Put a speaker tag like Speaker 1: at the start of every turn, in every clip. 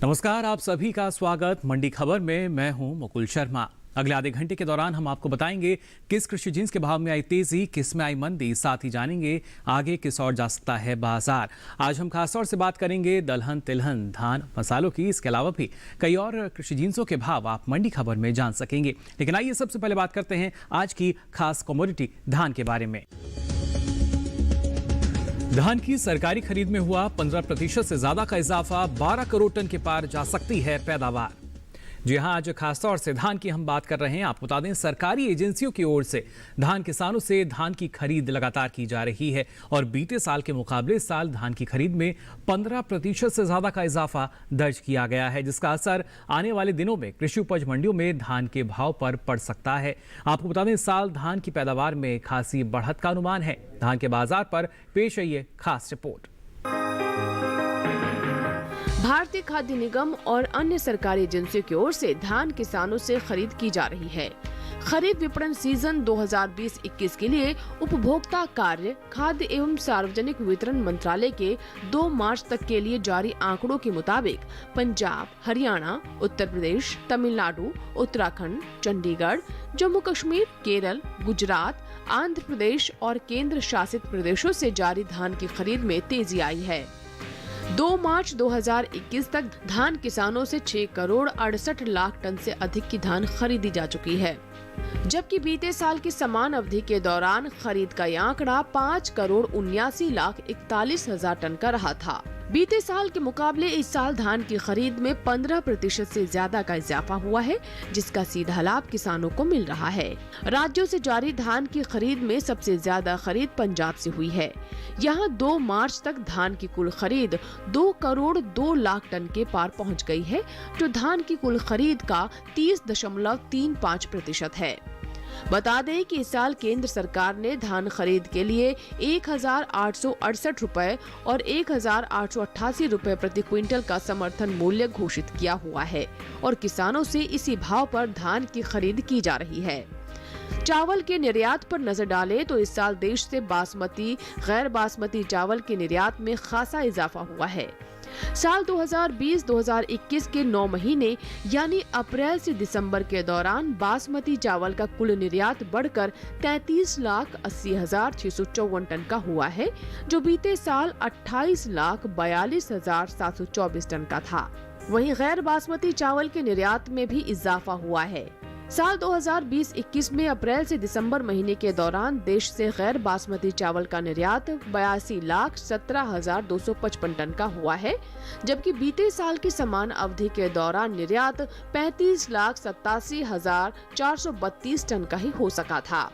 Speaker 1: नमस्कार, आप सभी का स्वागत मंडी खबर में। मैं हूं मुकुल शर्मा। अगले आधे घंटे के दौरान हम आपको बताएंगे किस कृषि जिन्स के भाव में आई तेजी, किस में आई मंदी। साथ ही जानेंगे आगे किस ओर जा सकता है बाजार। आज हम खासतौर से बात करेंगे दलहन, तिलहन, धान, मसालों की। इसके अलावा भी कई और कृषि जिन्सों के भाव आप मंडी खबर में जान सकेंगे। लेकिन आइए सबसे पहले बात करते हैं आज की खास कमोडिटी धान के बारे में। धान की सरकारी खरीद में हुआ 15% से ज्यादा का इजाफा, 12 करोड़ टन के पार जा सकती है पैदावार। जी हां, आज खासतौर से धान की हम बात कर रहे हैं। आपको बता दें, सरकारी एजेंसियों की ओर से धान किसानों से धान की खरीद लगातार की जा रही है और बीते साल के मुकाबले इस साल धान की खरीद में 15% से ज्यादा का इजाफा दर्ज किया गया है, जिसका असर आने वाले दिनों में कृषि उपज मंडियों में धान के भाव पर पड़ सकता है। आपको बता दें, इस साल धान की पैदावार में खासी बढ़त का अनुमान है। धान के बाजार पर पेश है ये खास रिपोर्ट।
Speaker 2: भारतीय खाद्य निगम और अन्य सरकारी एजेंसियों की ओर से धान किसानों से खरीद की जा रही है। खरीफ विपणन सीजन 2020-21 के लिए उपभोक्ता कार्य, खाद्य एवं सार्वजनिक वितरण मंत्रालय के 2 मार्च तक के लिए जारी आंकड़ों के मुताबिक पंजाब, हरियाणा, उत्तर प्रदेश, तमिलनाडु, उत्तराखंड, चंडीगढ़, जम्मू कश्मीर, केरल, गुजरात, आंध्र प्रदेश और केंद्र शासित प्रदेशों से जारी धान की खरीद में तेजी आई है। 2 मार्च 2021 तक धान किसानों से 6 करोड़ 68 लाख टन से अधिक की धान खरीदी जा चुकी है, जबकि बीते साल की समान अवधि के दौरान खरीद का यह आंकड़ा 5 करोड़ 79 लाख 41 हजार टन का रहा था। बीते साल के मुकाबले इस साल धान की खरीद में 15% से ज्यादा का इजाफा हुआ है, जिसका सीधा लाभ किसानों को मिल रहा है। राज्यों से जारी धान की खरीद में सबसे ज्यादा खरीद पंजाब से हुई है। यहाँ 2 मार्च तक धान की कुल खरीद 2 करोड़ 2 लाख टन के पार पहुँच गई है, जो धान की कुल खरीद का 30.35% है। बता दें कि इस साल केंद्र सरकार ने धान खरीद के लिए 1,868 रुपए और 1,888 रुपए प्रति क्विंटल का समर्थन मूल्य घोषित किया हुआ है और किसानों से इसी भाव पर धान की खरीद की जा रही है। चावल के निर्यात पर नजर डालें तो इस साल देश से बासमती, गैर बासमती चावल के निर्यात में खासा इजाफा हुआ है। साल 2020-2021 के 9 महीने यानी अप्रैल से दिसंबर के दौरान बासमती चावल का कुल निर्यात बढ़कर 33,80,654 टन का हुआ है, जो बीते साल 28,42,724 टन का था। वहीं गैर बासमती चावल के निर्यात में भी इजाफा हुआ है। साल 2020-21 में अप्रैल से दिसंबर महीने के दौरान देश से गैर बासमती चावल का निर्यात 82,17,255 टन का हुआ है, जबकि बीते साल की समान अवधि के दौरान निर्यात 35,87,432 टन का ही हो सका था।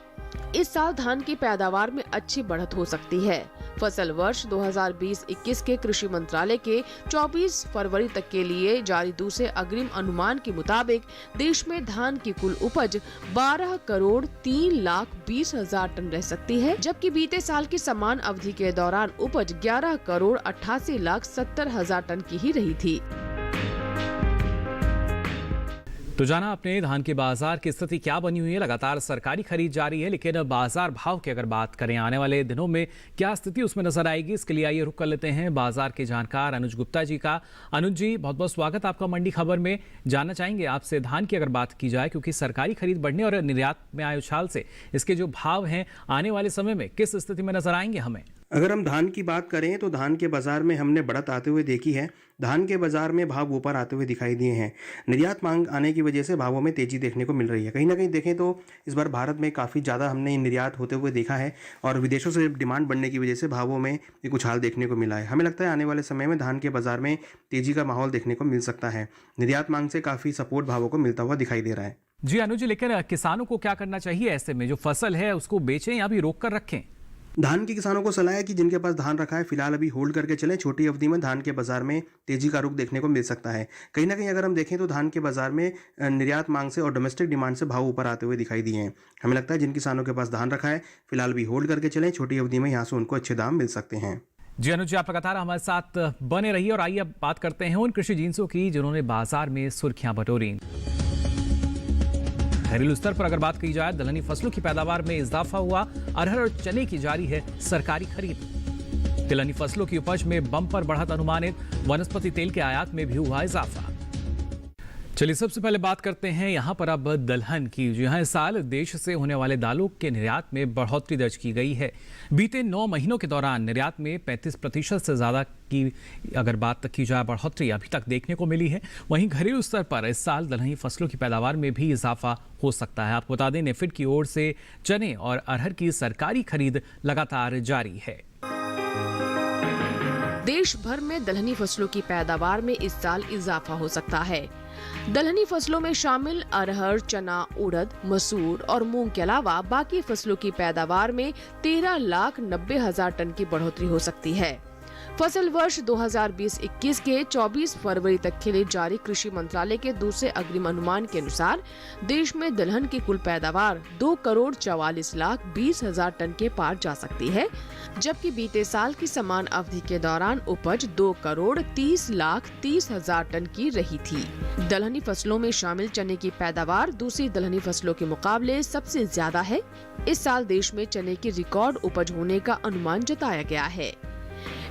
Speaker 2: इस साल धान की पैदावार में अच्छी बढ़त हो सकती है। फसल वर्ष 2020-21 के कृषि मंत्रालय के 24 फरवरी तक के लिए जारी दूसरे अग्रिम अनुमान के मुताबिक देश में धान की कुल उपज 12 करोड़ 3 लाख 20 हजार टन रह सकती है, जबकि बीते साल की समान अवधि के दौरान उपज 11 करोड़ 88 लाख 70 हजार टन की ही रही थी।
Speaker 1: तो जाना आपने धान के बाजार की स्थिति क्या बनी हुई है। लगातार सरकारी खरीद जारी है, लेकिन बाजार भाव की अगर बात करें आने वाले दिनों में क्या स्थिति उसमें नजर आएगी, इसके लिए आइए रुक कर लेते हैं बाजार के जानकार अनुज गुप्ता जी का। अनुज जी, बहुत बहुत स्वागत आपका मंडी खबर में। जानना चाहेंगे आपसे धान की अगर बात की जाए, क्योंकि सरकारी खरीद बढ़ने और निर्यात में आए उछाल से इसके जो भाव हैं आने वाले समय में किस स्थिति में नजर आएंगे हमें।
Speaker 3: अगर हम धान की बात करें तो धान के बाजार में हमने बढ़त आते हुए देखी है। धान के बाजार में भाव ऊपर आते हुए दिखाई दिए हैं। निर्यात मांग आने की वजह से भावों में तेजी देखने को मिल रही है। कहीं ना कहीं देखें तो इस बार भारत में काफ़ी ज़्यादा हमने निर्यात होते हुए देखा है और विदेशों से डिमांड बढ़ने की वजह से भावों में एक उछाल देखने को मिला है। हमें लगता है आने वाले समय में धान के बाजार में तेजी का माहौल देखने को मिल सकता है। निर्यात मांग से काफ़ी सपोर्ट भावों को मिलता हुआ दिखाई दे रहा है।
Speaker 1: जी अनुज, लेकिन किसानों को क्या करना चाहिए ऐसे में? जो फसल है उसको बेचें या भी रोक कर रखें?
Speaker 3: धान के किसानों को सलाह है कि जिनके पास धान रखा है फिलहाल अभी होल्ड करके चलें। छोटी अवधि में धान के बाजार में तेजी का रुख देखने को मिल सकता है। कहीं ना कहीं अगर हम देखें तो धान के बाजार में निर्यात मांग से और डोमेस्टिक डिमांड से भाव ऊपर आते हुए दिखाई दिए हैं। हमें लगता है जिन किसानों के पास धान रखा है फिलहाल भी होल्ड करके चलें। छोटी अवधि में यहाँ से उनको अच्छे दाम मिल सकते हैं।
Speaker 1: जी अनुज, आप लगातार हमारे साथ बने रहिए और आइए अब बात करते हैं उन कृषि जिन्सों की जिन्होंने बाजार में सुर्खियां बटोरी। घरेलू स्तर पर अगर बात की जाए, दलहनी फसलों की पैदावार में इजाफा हुआ। अरहर और चने की जारी है सरकारी खरीद। तिलहनी फसलों की उपज में बम्पर बढ़त अनुमानित, वनस्पति तेल के आयात में भी हुआ इजाफा। चलिए सबसे पहले बात करते हैं यहाँ पर अब दलहन की। जहाँ इस साल देश से होने वाले दालों के निर्यात में बढ़ोतरी दर्ज की गई है। बीते 9 महीनों के दौरान निर्यात में 35% से ज़्यादा की अगर बात की जाए बढ़ोतरी अभी तक देखने को मिली है। वहीं घरेलू स्तर पर इस साल दलहनी फसलों की पैदावार में भी इजाफा हो सकता है। आपको बता दें, नेफेड की ओर से चने और अरहर की सरकारी खरीद लगातार जारी है।
Speaker 2: देश भर में दलहनी फसलों की पैदावार में इस साल इजाफा हो सकता है। दलहनी फसलों में शामिल अरहर, चना, उड़द, मसूर और मूंग के अलावा बाकी फसलों की पैदावार में 13,90,000 टन की बढ़ोतरी हो सकती है। फसल वर्ष 2020-21 के 24 फरवरी तक के लिए जारी कृषि मंत्रालय के दूसरे अग्रिम अनुमान के अनुसार देश में दलहन की कुल पैदावार 2,44,20,000 टन के पार जा सकती है, जबकि बीते साल की समान अवधि के दौरान उपज 2,30,30,000 टन की रही थी। दलहनी फसलों में शामिल चने की पैदावार दूसरी दलहनी फसलों के मुकाबले सबसे ज्यादा है। इस साल देश में चने की रिकॉर्ड उपज होने का अनुमान जताया गया है।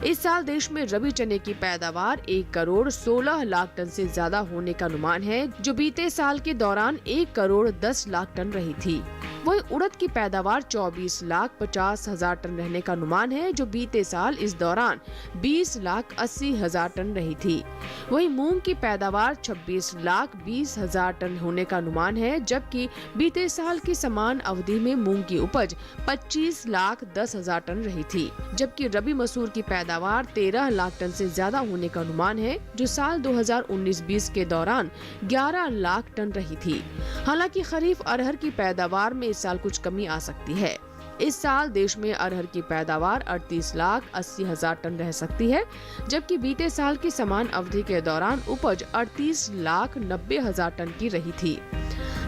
Speaker 2: इस साल देश में रबी चने की पैदावार 1,16,00,000 टन से ज्यादा होने का अनुमान है, जो बीते साल के दौरान 1,10,00,000 टन रही थी। वहीं उड़द की पैदावार 24,50,000 टन रहने का अनुमान है, जो बीते साल इस दौरान 20,80,000 टन रही थी। वहीं मूंग की पैदावार 26,20,000 टन होने का अनुमान है, जबकि बीते साल की समान अवधि में मूंग की उपज 25,10,000 टन रही थी। जबकि रबी मसूर की पैदावार 13 लाख टन से ज्यादा होने का अनुमान है, जो साल 2019-20 के दौरान 11 लाख टन रही थी। हालांकि खरीफ अरहर की पैदावार में इस साल कुछ कमी आ सकती है। इस साल देश में अरहर की पैदावार 38,80,000 टन रह सकती है, जबकि बीते साल की समान अवधि के दौरान उपज 38,90,000 टन की रही थी।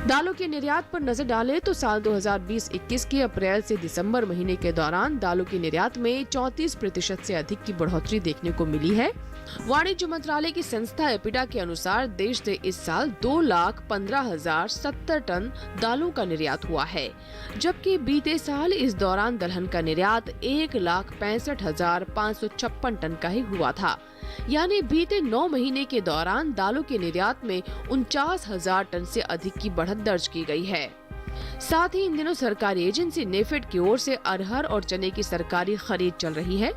Speaker 2: दालों के निर्यात पर नजर डालें तो साल 2020-21 के अप्रैल से दिसंबर महीने के दौरान दालों के निर्यात में 34% से अधिक की बढ़ोतरी देखने को मिली है। वाणिज्य मंत्रालय की संस्था एपिडा के अनुसार देश से इस साल 2,15,070 टन दालों का निर्यात हुआ है, जबकि बीते साल इस दौरान दलहन का निर्यात 1,65,556 टन का ही हुआ था। यानी बीते 9 महीने के दौरान दालों के निर्यात में 49,000 टन से अधिक की बढ़त दर्ज की गई है। साथ ही इन दिनों सरकारी एजेंसी नेफेड की ओर से अरहर और चने की सरकारी खरीद चल रही है,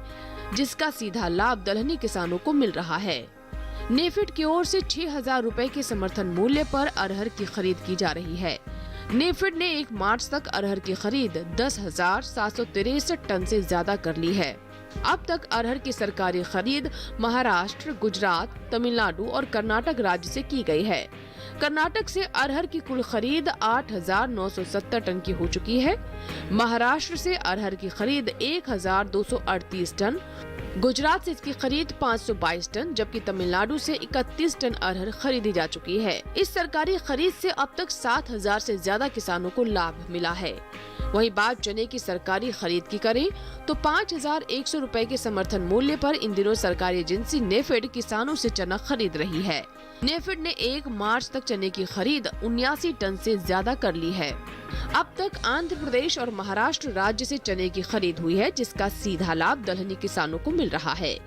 Speaker 2: जिसका सीधा लाभ दलहनी किसानों को मिल रहा है। नेफेड की ओर से 6,000 रुपए के समर्थन मूल्य पर अरहर की खरीद की जा रही है। नेफेड ने 1 मार्च तक अरहर की खरीद 10,763 टन से ज्यादा कर ली है। अब तक अरहर की सरकारी खरीद महाराष्ट्र, गुजरात, तमिलनाडु और कर्नाटक राज्य से की गई है। कर्नाटक से अरहर की कुल खरीद 8,970 टन की हो चुकी है। महाराष्ट्र से अरहर की खरीद 1,238 टन, गुजरात से इसकी खरीद 522 टन, जबकि तमिलनाडु से 31 टन अरहर खरीदी जा चुकी है। इस सरकारी खरीद से अब तक 7,000 से ज्यादा किसानों को लाभ मिला है। वहीं बात चने की सरकारी खरीद की करें तो 5,100 रुपए के समर्थन मूल्य पर इन दिनों सरकारी एजेंसी नेफेड किसानों से चना खरीद रही है। नेफेड ने 1 मार्च तक चने की खरीद 79 टन से ज्यादा कर ली है। अब तक आंध्र प्रदेश और महाराष्ट्र राज्य से चने की खरीद हुई है, जिसका सीधा लाभ दलहनी किसानों को मिल रहा है।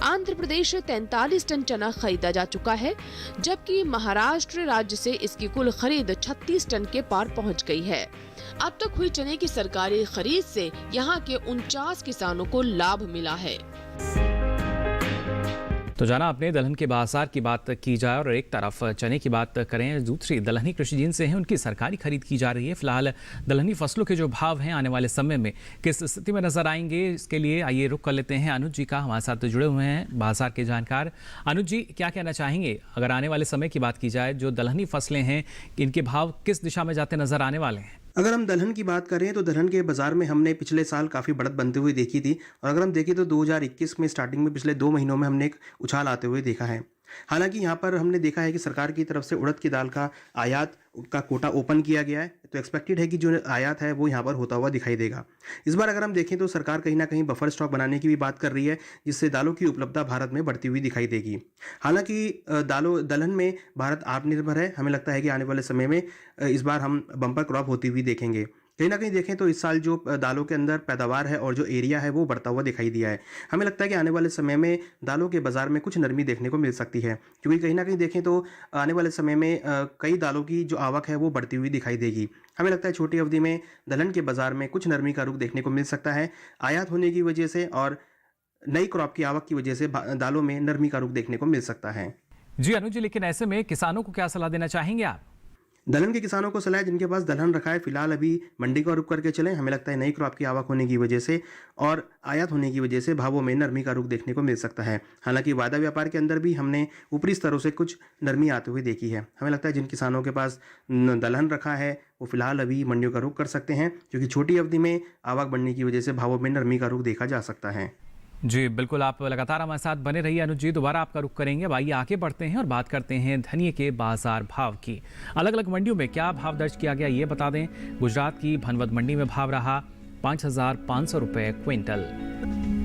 Speaker 2: आंध्र प्रदेश से 43 टन चना खरीदा जा चुका है, जबकि महाराष्ट्र राज्य से इसकी कुल खरीद 36 टन के पार पहुंच गई है। अब तक हुई चने की सरकारी खरीद से यहां के 49 किसानों को लाभ मिला है।
Speaker 1: तो जाना आपने दलहन के बाजार की बात की जाए और एक तरफ चने की बात करें, दूसरी दलहनी कृषि जिनसे हैं उनकी सरकारी खरीद की जा रही है। फिलहाल दलहनी फसलों के जो भाव हैं आने वाले समय में किस स्थिति में नजर आएंगे, इसके लिए आइए रुख कर लेते हैं अनुज जी का। हमारे साथ जुड़े हुए हैं बाजार के जानकार। अनुज जी, क्या कहना चाहेंगे अगर आने वाले समय की बात की जाए, जो दलहनी फसलें हैं इनके भाव किस दिशा में जाते नजर आने वाले हैं?
Speaker 3: अगर हम दलहन की बात करें तो दलहन के बाज़ार में हमने पिछले साल काफ़ी बढ़त बनते हुए देखी थी, और अगर हम देखें तो 2021 में स्टार्टिंग में पिछले 2 महीनों में हमने एक उछाल आते हुए देखा है। हालांकि यहाँ पर हमने देखा है कि सरकार की तरफ से उड़द की दाल का आयात का कोटा ओपन किया गया है, तो एक्सपेक्टेड है कि जो आयात है वो यहाँ पर होता हुआ दिखाई देगा। इस बार अगर हम देखें तो सरकार कहीं ना कहीं बफर स्टॉक बनाने की भी बात कर रही है, जिससे दालों की उपलब्धता भारत में बढ़ती हुई दिखाई देगी। हालांकि दलहन में भारत आत्मनिर्भर है, हमें लगता है कि आने वाले समय में इस बार हम बम्पर क्रॉप होती हुई देखेंगे। कहीं ना कहीं देखें तो इस साल जो दालों के अंदर पैदावार है और जो एरिया है वो बढ़ता हुआ दिखाई दिया है। हमें लगता है कि आने वाले समय में दालों के बाज़ार में कुछ नरमी देखने को मिल सकती है, क्योंकि कहीं ना कहीं देखें तो आने वाले समय में कई दालों की जो आवक है वो बढ़ती हुई दिखाई देगी। हमें लगता है छोटी अवधि में दलहन के बाज़ार में कुछ नरमी का रुख देखने को मिल सकता है। आयात होने की वजह से और नई क्रॉप की आवक की वजह से दालों में नरमी का रुख देखने को मिल सकता है।
Speaker 1: जी अनुज जी, लेकिन ऐसे में किसानों को क्या सलाह देना चाहेंगे आप?
Speaker 3: दलहन के किसानों को सलाह है, जिनके पास दलहन रखा है फिलहाल अभी मंडी का रुख करके चलें। हमें लगता है नई क्रॉप की आवक होने की वजह से और आयात होने की वजह से भावों में नरमी का रुख देखने को मिल सकता है। हालांकि वायदा व्यापार के अंदर भी हमने ऊपरी स्तरों से कुछ नरमी आते हुए देखी है। हमें लगता है जिन किसानों के पास दलहन रखा है वो फिलहाल अभी मंडियों का रुख कर सकते हैं, क्योंकि छोटी अवधि में आवक बढ़ने की वजह से भावों में नरमी का रुख देखा जा सकता है।
Speaker 1: जी बिल्कुल, आप लगातार हमारे साथ बने रहिए अनुज जी। दोबारा आपका रुख करेंगे। अब आइए आगे बढ़ते हैं और बात करते हैं धनिये के बाजार भाव की। अलग अलग मंडियों में क्या भाव दर्ज किया गया ये बता दें। गुजरात की भनवत मंडी में भाव रहा 5,500 रुपये क्विंटल।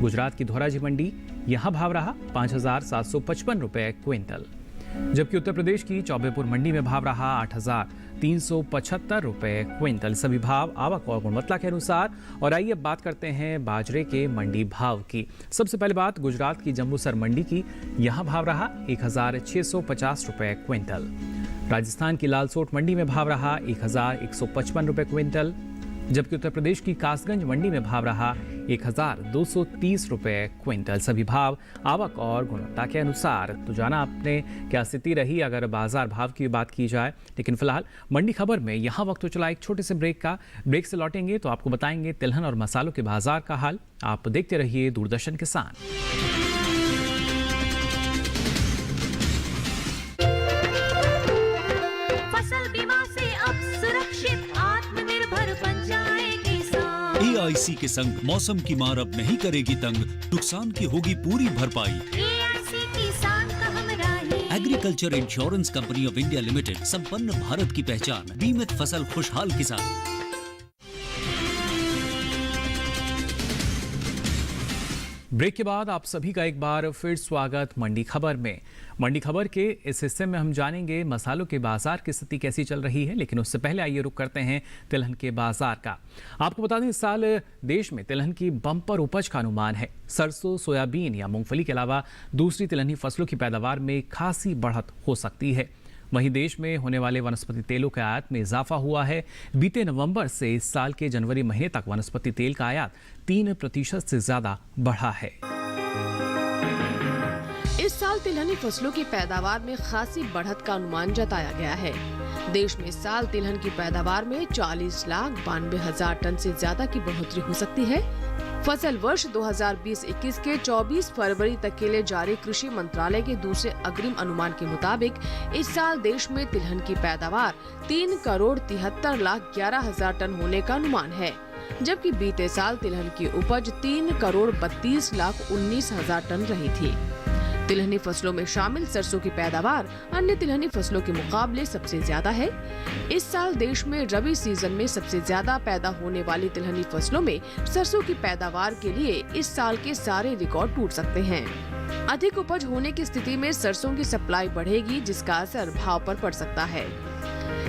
Speaker 1: गुजरात की धोराजी मंडी यहाँ भाव रहा 5,755 रुपये क्विंटल। जबकि उत्तर प्रदेश की चौबेपुर मंडी में भाव रहा 8,375 रुपये क्विंटल। सभी भाव आवक और गुणवत्ता के अनुसार। और आइए अब बात करते हैं बाजरे के मंडी भाव की। सबसे पहले बात गुजरात की जम्बूसर मंडी की। यहाँ भाव रहा 1,650 रुपये क्विंटल। राजस्थान की लालसोट मंडी में भाव रहा 1,155 रुपये क्विंटल। जबकि उत्तर प्रदेश की कासगंज मंडी में भाव रहा 1,230 रुपये क्विंटल। सभी भाव आवक और गुणवत्ता के अनुसार। तो जाना आपने क्या स्थिति रही अगर बाजार भाव की बात की जाए। लेकिन फिलहाल मंडी खबर में यहाँ वक्त तो चला एक छोटे से ब्रेक का। ब्रेक से लौटेंगे तो आपको बताएंगे तिलहन और मसालों के बाजार का हाल। आप देखते रहिए दूरदर्शन किसान।
Speaker 4: फसल बीमा से अब सुरक्षित आत्मनिर्भर बन जाए किसान।
Speaker 5: एआईसी के संग मौसम की मार अब नहीं करेगी तंग, नुकसान की होगी पूरी भरपाई।
Speaker 4: एआईसी किसान का हमराही।
Speaker 5: Agriculture insurance company of India limited, संपन्न भारत की पहचान, बीमित फसल खुशहाल किसान।
Speaker 1: ब्रेक के बाद आप सभी का एक बार फिर स्वागत मंडी खबर में। मंडी खबर के इस हिस्से में हम जानेंगे मसालों के बाजार की स्थिति कैसी चल रही है। लेकिन उससे पहले आइए रुक करते हैं तिलहन के बाजार का। आपको बता दें इस साल देश में तिलहन की बम्पर उपज का अनुमान है। सरसों, सोयाबीन या मूंगफली के अलावा दूसरी तिलहनी फसलों की पैदावार में खासी बढ़त हो सकती है। वहीं देश में होने वाले वनस्पति तेलों के आयात में इजाफा हुआ है। बीते नवंबर से इस साल के जनवरी महीने तक वनस्पति तेल का आयात 3% से ज्यादा बढ़ा है।
Speaker 2: इस साल तिलहनी फसलों की पैदावार में खासी बढ़त का अनुमान जताया गया है। देश में इस साल तिलहन की पैदावार में 40,92,000 टन से ज्यादा की बढ़ोतरी हो सकती है। फसल वर्ष 2020-21 के 24 फरवरी तक के लिए जारी कृषि मंत्रालय के दूसरे अग्रिम अनुमान के मुताबिक इस साल देश में तिलहन की पैदावार 3,73,11,000 टन होने का अनुमान है, जबकि बीते साल तिलहन की उपज 3,32,19,000 टन रही थी। तिलहनी फसलों में शामिल सरसों की पैदावार अन्य तिलहनी फसलों के मुकाबले सबसे ज्यादा है। इस साल देश में रबी सीजन में सबसे ज्यादा पैदा होने वाली तिलहनी फसलों में सरसों की पैदावार के लिए इस साल के सारे रिकॉर्ड टूट सकते हैं। अधिक उपज होने की स्थिति में सरसों की सप्लाई बढ़ेगी, जिसका असर भाव पर पड़ सकता है।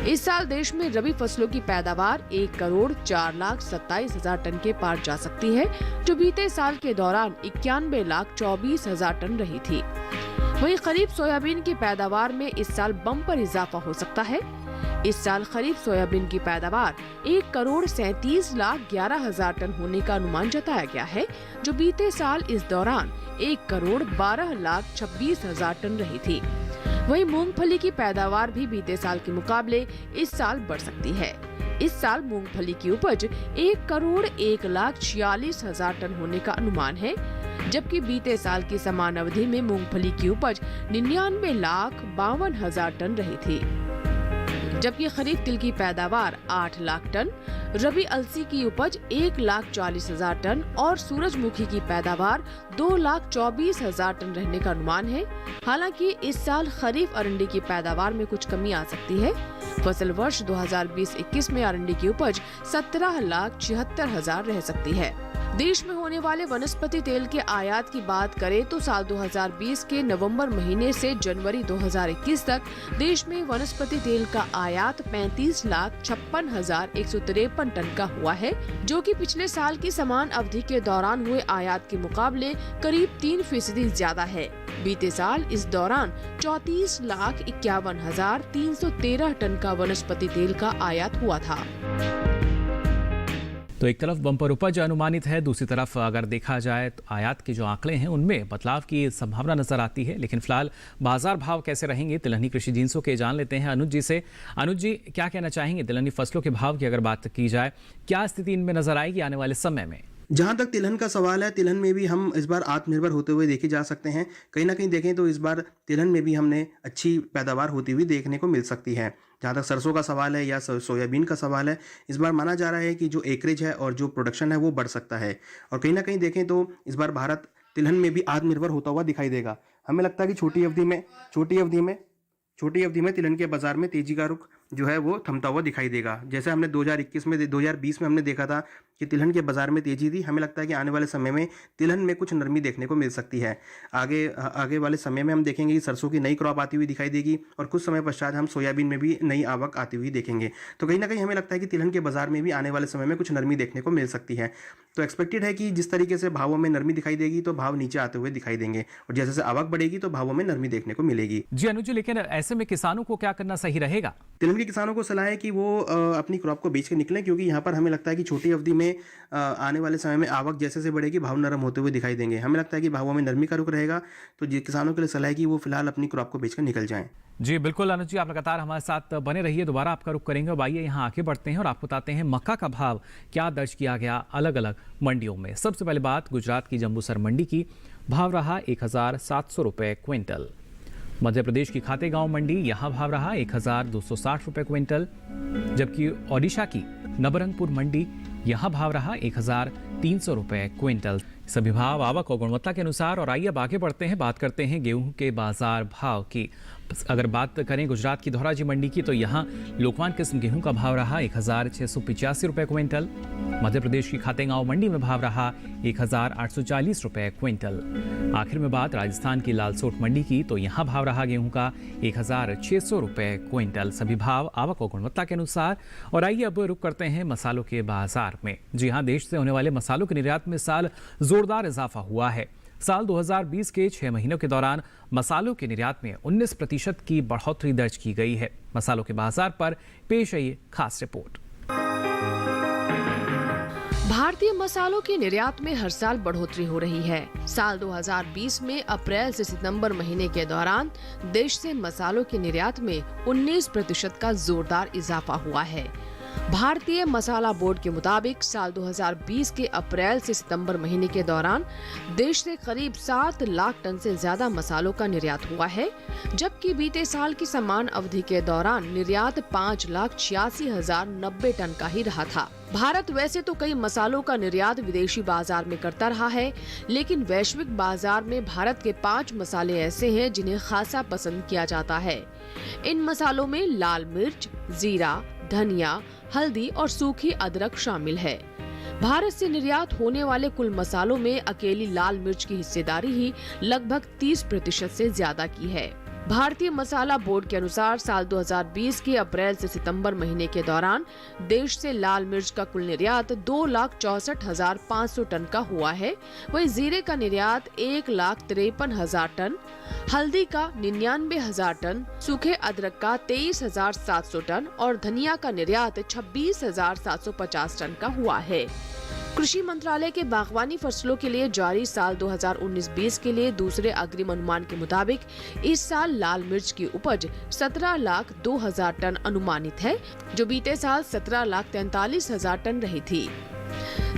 Speaker 2: इस साल देश में रबी फसलों की पैदावार 1,04,27,000 टन के पार जा सकती है, जो बीते साल के दौरान 91,24,000 टन रही थी। वहीं खरीफ सोयाबीन की पैदावार में इस साल बम्पर इजाफा हो सकता है। इस साल खरीफ सोयाबीन की पैदावार 1,37,11,000 टन होने का अनुमान जताया गया है, जो बीते साल इस दौरान 1,12,26,000 टन रही थी। वहीं मूंगफली की पैदावार भी बीते साल के मुकाबले इस साल बढ़ सकती है। इस साल मूंगफली की उपज 1,01,46,000 टन होने का अनुमान है, जबकि बीते साल की समान अवधि में मूंगफली की उपज 99,52,000 टन रही थी। जबकि खरीफ तिल की पैदावार 8 लाख टन, रबी अलसी की उपज 1,40,000 टन और सूरजमुखी की पैदावार 2,24,000 टन रहने का अनुमान है। हालांकि इस साल खरीफ अरंडी की पैदावार में कुछ कमी आ सकती है। फसल वर्ष 2020-21 में अरंडी की उपज 17,76,000 रह सकती है। देश में होने वाले वनस्पति तेल के आयात की बात करें तो साल 2020 के नवंबर महीने से जनवरी 2021 तक देश में वनस्पति तेल का आयात 35,56,153 टन का हुआ है, जो कि पिछले साल की समान अवधि के दौरान हुए आयात के मुकाबले करीब 3% ज्यादा है। बीते साल इस दौरान 34,51,313 टन का वनस्पति तेल का आयात हुआ था।
Speaker 1: तो एक तरफ बम्पर उपज अनुमानित है, दूसरी तरफ अगर देखा जाए तो आयात के जो आंकड़े हैं उनमें बदलाव की संभावना नजर आती है। लेकिन फिलहाल बाजार भाव कैसे रहेंगे, तिलहनी कृषि जिंसों के जान लेते हैं अनुज जी से। अनुज जी, क्या कहना चाहेंगे तिलहनी फसलों के भाव की अगर बात की जाए, क्या स्थिति इनमें नजर आएगी आने वाले समय में?
Speaker 3: जहाँ तक तिलहन का सवाल है, तिलहन में भी हम इस बार आत्मनिर्भर होते हुए देखे जा सकते हैं। कहीं ना कहीं देखें तो इस बार तिलहन में भी हमने अच्छी पैदावार होती हुई देखने को मिल सकती है। जहाँ तक सरसों का सवाल है या सोयाबीन का सवाल है, इस बार माना जा रहा है कि जो एकरेज है और जो प्रोडक्शन है वो बढ़ सकता है। और कहीं ना कहीं देखें तो इस बार भारत तिलहन में भी आत्मनिर्भर होता हुआ दिखाई देगा। हमें लगता है कि छोटी अवधि में तिलहन के बाजार में तेजी का रुख जो है वो थमता हुआ दिखाई देगा। जैसे हमने 2020 में हमने देखा था कि तिलहन के बाजार में तेजी थी। हमें लगता है कि आने वाले समय में तिलहन में कुछ नरमी देखने को मिल सकती है। आगे वाले समय में हम देखेंगे कि सरसों की नई क्रॉप आती हुई दिखाई देगी और कुछ समय पश्चात हम सोयाबीन में भी नई आवक आती हुई देखेंगे। तो कहीं ना कहीं हमें लगता है कि तिलहन के बाजार में भी आने वाले समय में कुछ नरमी देखने को मिल सकती है। तो एक्सपेक्टेड है कि जिस तरीके से भावों में नरमी दिखाई देगी तो भाव नीचे आते हुए दिखाई देंगे, और जैसे जैसे आवक बढ़ेगी तो भावों में नरमी देखने को मिलेगी।
Speaker 1: जी अनुज, लेकिन ऐसे में किसानों को क्या करना सही रहेगा?
Speaker 3: तिलहन के किसानों को सलाह है कि वो अपनी क्रॉप को बेच के निकलें, क्योंकि यहाँ पर हमें लगता है कि छोटी अवधि में आने वाले समय में आवक जैसे से बढ़ेगी भाव नरम होते हुए दिखाई देंगे। हमें लगता है कि भावों में नरमी का रुख रहेगा। तो किसानों के लिए सलाह है कि वो फिलहाल अपनी क्रॉप को बेचकर निकल जाएं।
Speaker 1: जी बिल्कुल अनुज जी, आप लगातार हमारे साथ बने रहिए, दोबारा आपका रुख करेंगे। अब आइए यहाँ आगे बढ़ते हैं और आपको बताते हैं मक्का का भाव क्या दर्ज किया गया अलग अलग मंडियों में। सबसे पहले बात गुजरात की जम्बूसर मंडी की, भाव रहा 1,700 रुपये क्विंटल। मध्य प्रदेश की खातेगांव मंडी, यहाँ भाव रहा 1,260 रुपये क्विंटल। जबकि ओडिशा की नबरंगपुर मंडी, यहाँ भाव रहा 1,300 रुपये क्विंटल। सभी भाव आवक और गुणवत्ता के अनुसार। और आइए अब आगे बढ़ते हैं, बात करते हैं गेहूं के बाजार भाव की। अगर बात करें गुजरात की धौराजी मंडी की, तो यहाँ लोकवान किस्म गेहूं का भाव रहा 1,685 रुपये क्विंटल। मध्य प्रदेश की खातेगांव मंडी में भाव रहा 1,840 रुपये क्विंटल। आखिर में बात राजस्थान की लालसोट मंडी की, तो यहाँ भाव रहा गेहूं का 1,600 रुपये क्विंटल। सभी भाव आवक और गुणवत्ता के अनुसार। और आइए अब रुक करते हैं मसालों के बाजार में। जी हाँ, देश से होने वाले मसालों के निर्यात में साल जोरदार इजाफा हुआ है। साल 2020 के 6 महीनों के दौरान मसालों के निर्यात में 19% की बढ़ोतरी दर्ज की गई है। मसालों के बाजार पर पेश है ये खास रिपोर्ट।
Speaker 2: भारतीय मसालों के निर्यात में हर साल बढ़ोतरी हो रही है। साल 2020 में अप्रैल से सितंबर महीने के दौरान देश से मसालों के निर्यात में 19% का जोरदार इजाफा हुआ है। भारतीय मसाला बोर्ड के मुताबिक साल 2020 के अप्रैल से सितंबर महीने के दौरान देश से करीब 7 लाख टन से ज्यादा मसालों का निर्यात हुआ है, जबकि बीते साल की समान अवधि के दौरान निर्यात 5,86,090 टन का ही रहा था। भारत वैसे तो कई मसालों का निर्यात विदेशी बाजार में करता रहा है, लेकिन वैश्विक बाजार में भारत के 5 मसाले ऐसे हैं जिन्हें खासा पसंद किया जाता है। इन मसालों में लाल मिर्च, जीरा, धनिया, हल्दी और सूखी अदरक शामिल है। भारत से निर्यात होने वाले कुल मसालों में अकेली लाल मिर्च की हिस्सेदारी ही लगभग 30% से ज्यादा की है। भारतीय मसाला बोर्ड के अनुसार साल 2020 के अप्रैल से सितंबर महीने के दौरान देश से लाल मिर्च का कुल निर्यात 2,64,500 टन का हुआ है। वहीं जीरे का निर्यात 1,53,000 टन, हल्दी का 99,000 टन, सूखे अदरक का 23,700 टन और धनिया का निर्यात 26,750 टन का हुआ है। कृषि मंत्रालय के बागवानी फसलों के लिए जारी साल 2019-20 के लिए दूसरे अग्रिम अनुमान के मुताबिक इस साल लाल मिर्च की उपज 17,02,000 टन अनुमानित है, जो बीते साल 17,43,000 टन रही थी।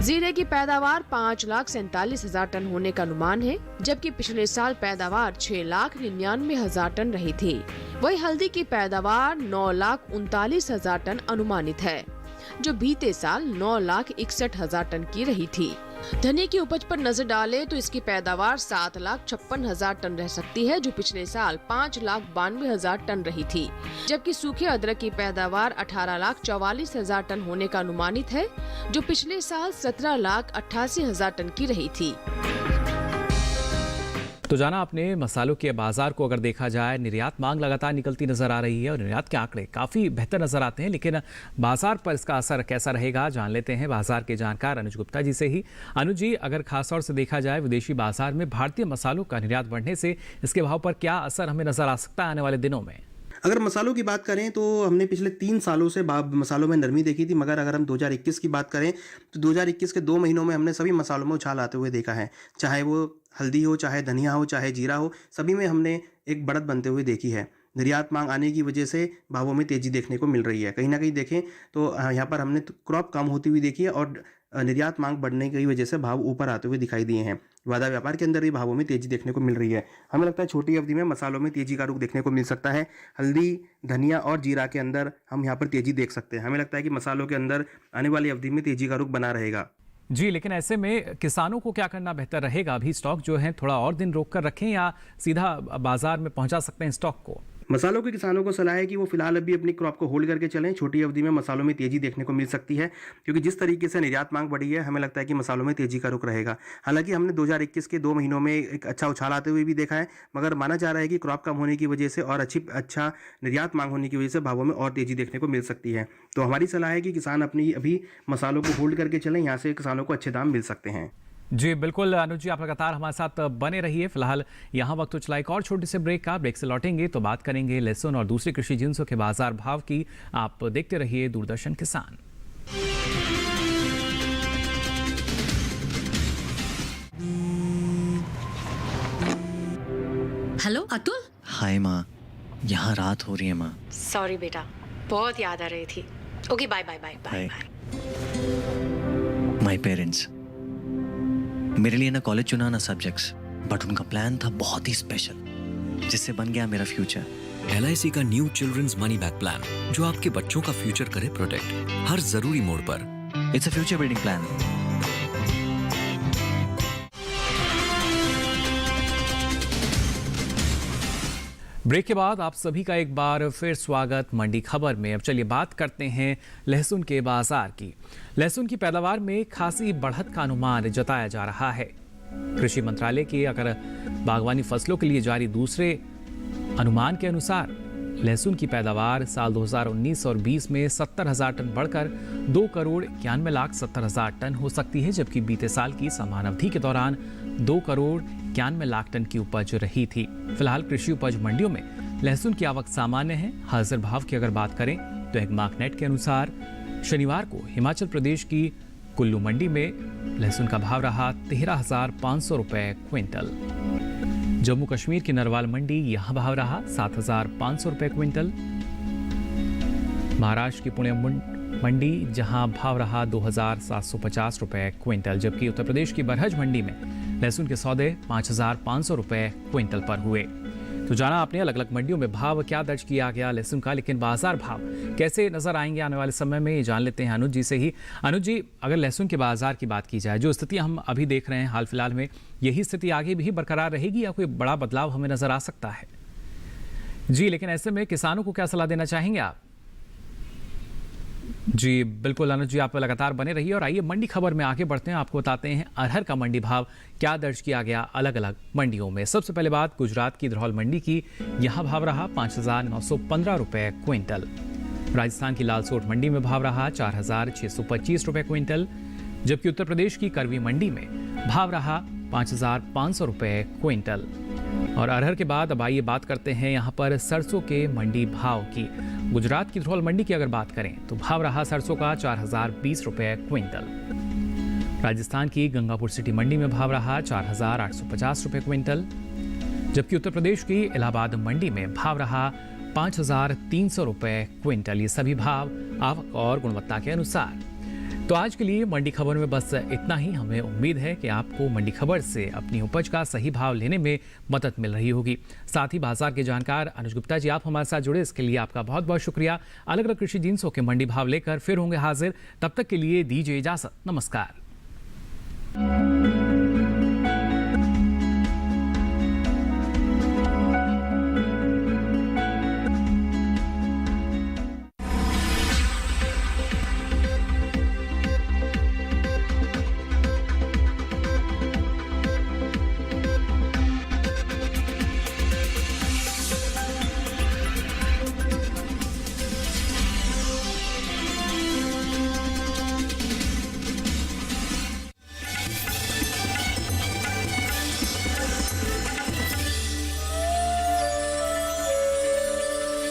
Speaker 2: जीरे की पैदावार 5,47,000 टन होने का अनुमान है, जबकि पिछले साल पैदावार 6,99,000 टन रही थी। वहीं हल्दी की पैदावार 9,39,000 टन अनुमानित है, जो बीते साल 9,61,000 टन की रही थी। धनिया की उपज पर नजर डालें तो इसकी पैदावार 7,56,000 टन रह सकती है, जो पिछले साल 5,92,000 टन रही थी। जबकि सूखे अदरक की पैदावार 18,44,000 टन होने का अनुमानित है, जो पिछले साल 17,88,000 टन की रही थी।
Speaker 1: तो जाना आपने मसालों के बाजार को अगर देखा जाए, निर्यात मांग लगातार निकलती नजर आ रही है और निर्यात के आंकड़े काफ़ी बेहतर नजर आते हैं, लेकिन बाजार पर इसका असर कैसा रहेगा जान लेते हैं बाजार के जानकार अनुज गुप्ता जी से ही। अनुज जी, अगर खासतौर से देखा जाए विदेशी बाजार में भारतीय मसालों का निर्यात बढ़ने से इसके भाव पर क्या असर हमें नजर आ सकता है आने वाले दिनों में?
Speaker 3: अगर मसालों की बात करें तो हमने पिछले 3 सालों से मसालों में नरमी देखी थी, मगर अगर हम 2021 की बात करें तो 2021 के 2 महीनों में हमने सभी मसालों में उछाल आते हुए देखा है। चाहे वो हल्दी हो, चाहे धनिया हो, चाहे जीरा हो, सभी में हमने एक बढ़त बनते हुए देखी है। निर्यात मांग आने की वजह से भावों में तेज़ी देखने को मिल रही है। कहीं ना कहीं देखें तो यहाँ पर हमने क्रॉप कम होती हुई देखी है और निर्यात मांग बढ़ने की वजह से भाव ऊपर आते हुए दिखाई दिए हैं। वादा व्यापार के अंदर भी भावों में तेज़ी देखने को मिल रही है। हमें लगता है छोटी अवधि में मसालों में तेज़ी का रुख देखने को मिल सकता है। हल्दी, धनिया और जीरा के अंदर हम यहाँ पर तेज़ी देख सकते हैं। हमें लगता है कि मसालों के अंदर आने वाली अवधि में तेज़ी का रुख बना रहेगा।
Speaker 1: जी, लेकिन ऐसे में किसानों को क्या करना बेहतर रहेगा? अभी स्टॉक जो है थोड़ा और दिन रोक कर रखें या सीधा बाजार में पहुंचा सकते हैं स्टॉक को?
Speaker 3: मसालों के किसानों को सलाह है कि वो फिलहाल अभी अपनी क्रॉप को होल्ड करके चलें। छोटी अवधि में मसालों में तेज़ी देखने को मिल सकती है, क्योंकि जिस तरीके से निर्यात मांग बढ़ी है, हमें लगता है कि मसालों में तेज़ी का रुख रहेगा। हालांकि हमने 2021 के 2 महीनों में एक अच्छा उछाल आते हुए भी देखा है, मगर माना जा रहा है कि क्रॉप कम होने की वजह से और अच्छा निर्यात मांग होने की वजह से भावों में और तेज़ी देखने को मिल सकती है। तो हमारी सलाह है कि किसान अपनी अभी मसालों को होल्ड करके चलें, यहाँ से किसानों को अच्छे दाम मिल सकते हैं।
Speaker 1: जी बिल्कुल अनुज जी, आप लगातार हमारे साथ बने रहिए। फिलहाल यहाँ वक्त तो चला एक और छोटे से ब्रेक का। ब्रेक से लौटेंगे तो बात करेंगे लहसुन और दूसरी कृषि जिंसों के बाजार भाव की। आप देखते रहिए दूरदर्शन किसान।
Speaker 6: हेलो अतुल।
Speaker 7: हाय माँ, यहाँ रात हो रही है माँ।
Speaker 6: सॉरी बेटा, बहुत याद आ रही थी। Okay bye bye bye bye.
Speaker 7: My parents, मेरे लिए ना कॉलेज चुना ना सब्जेक्ट्स, बट उनका प्लान था बहुत ही स्पेशल, जिससे बन गया मेरा फ्यूचर।
Speaker 8: LIC का new children's money back plan, जो आपके बच्चों का फ्यूचर करे प्रोटेक्ट हर जरूरी मोड़ पर।
Speaker 7: It's a future building plan.
Speaker 1: Break के बाद आप सभी का एक बार फिर स्वागत मंडी खबर में। अब चलिए बात करते हैं लहसुन के बाजार की। लहसुन की पैदावार में खासी बढ़त का अनुमान जताया जा रहा है। कृषि मंत्रालय के अगर बागवानी फसलों के लिए जारी दूसरे अनुमान के अनुसार लहसुन की पैदावार साल 2019 और 20 में 70,000 टन बढ़कर 2,91,70,000 टन हो सकती है, जबकि बीते साल की समान अवधि के दौरान 2,91,00,000 टन की उपज रही थी। फिलहाल कृषि उपज मंडियों में लहसुन की आवक सामान्य है। हाजिर भाव की अगर बात करें तो एक मार्कनेट के अनुसार शनिवार को हिमाचल प्रदेश की कुल्लू मंडी में लहसुन का भाव रहा 13,500 रुपए क्विंटल। जम्मू कश्मीर की नरवाल मंडी यहां भाव रहा 7,500 रुपए क्विंटल। महाराष्ट्र की पुणे मंडी जहां भाव रहा 2,750 रुपए क्विंटल, जबकि उत्तर प्रदेश की बरहज मंडी में लहसुन के सौदे 5,500 रुपए क्विंटल पर हुए। तो जाना आपने अलग अलग मंडियों में भाव क्या दर्ज किया गया लहसुन का, लेकिन बाजार भाव कैसे नजर आएंगे आने वाले समय में, ये जान लेते हैं अनुज जी से ही। अनुज जी, अगर लहसुन के बाजार की बात की जाए, जो स्थिति हम अभी देख रहे हैं हाल फिलहाल में, यही स्थिति आगे भी बिरकरार रहेगी या कोई बड़ा बदलाव हमें नजर आ सकता है? जी, लेकिन ऐसे में किसानों को क्या सलाह देना चाहेंगे आप? जी बिल्कुल अनुज जी, आप लगातार बने रहिए और आइए मंडी खबर में आगे बढ़ते हैं। आपको बताते हैं अरहर का मंडी भाव क्या दर्ज किया गया अलग अलग मंडियों में। सबसे पहले बात गुजरात की धरौल मंडी की, यहां भाव रहा 5,915 रुपए क्विंटल। राजस्थान की लालसोट मंडी में भाव रहा 4,625 रुपए क्विंटल, जबकि उत्तर प्रदेश की करवी मंडी में भाव रहा 5,500 रुपए क्विंटल। और अरहर के बाद अब आइए बात करते हैं यहाँ पर सरसों के मंडी भाव की। गुजरात की धरौल मंडी की अगर बात करें तो भाव रहा सरसों का 4,020 रुपए क्विंटल। राजस्थान की गंगापुर सिटी मंडी में भाव रहा 4,850 रुपए क्विंटल, जबकि उत्तर प्रदेश की इलाहाबाद मंडी में भाव रहा 5,300 रुपए क्विंटल। ये सभी भाव आवक और गुणवत्ता के अनुसार। तो आज के लिए मंडी खबर में बस इतना ही। हमें उम्मीद है कि आपको मंडी खबर से अपनी उपज का सही भाव लेने में मदद मिल रही होगी। साथ ही बाजार के जानकार अनुज गुप्ता जी, आप हमारे साथ जुड़े, इसके लिए आपका बहुत बहुत शुक्रिया। अलग अलग कृषि जिंसों के मंडी भाव लेकर फिर होंगे हाजिर। तब तक के लिए दीजिए इजाजत। नमस्कार।
Speaker 2: है।